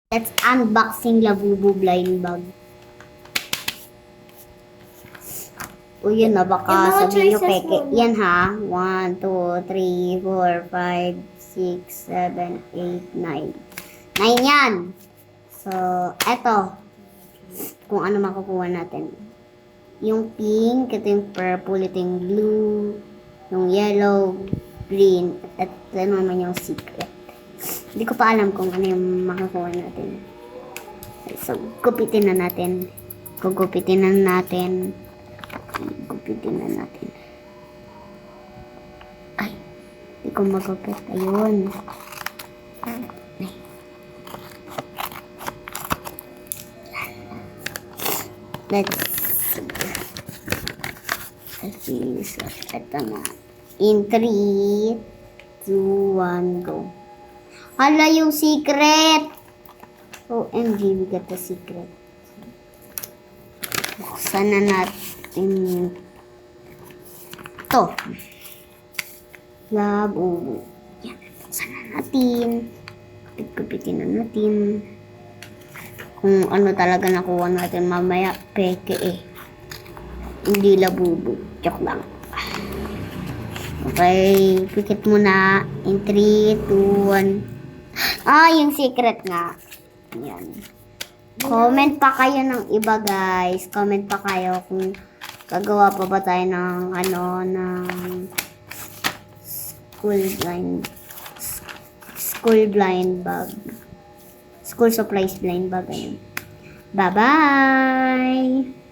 Let's unboxing Labubu blind bag. O yun na, baka sabihin nyo peke. Yan ha. 1, 2, 3, 4, 5, 6, 7, 8, 9. 9 yan. So, eto. Kung ano makukuha natin. Yung pink, ito yung purple, ito yung blue, yung yellow, green, at ito naman yung secret. Hindi ko pa alam kung ano yung makukuha natin. So, gupitin na natin. Gupitin na natin. Gupitin na natin. Ay, hindi ko magupit. Ayun. Ay. Let's see. So, ito na. In 3, 2, 1, go. Hala, yung secret! OMG, we got the secret. Buksan na natin ito. Labubu. Yan, buksan na natin. Gupitin na natin. Kung ano talaga nakuha natin mamaya, peke eh. Hindi Labubu. Joke lang. Okay, pikit muna. In 3, 2, 1. Ah, yung secret nga. Yan. Comment pa kayo ng iba, guys. Comment pa kayo kung gagawa pa ba tayo ng ng school blind bag. School supplies blind bag. Ayun. Bye-bye!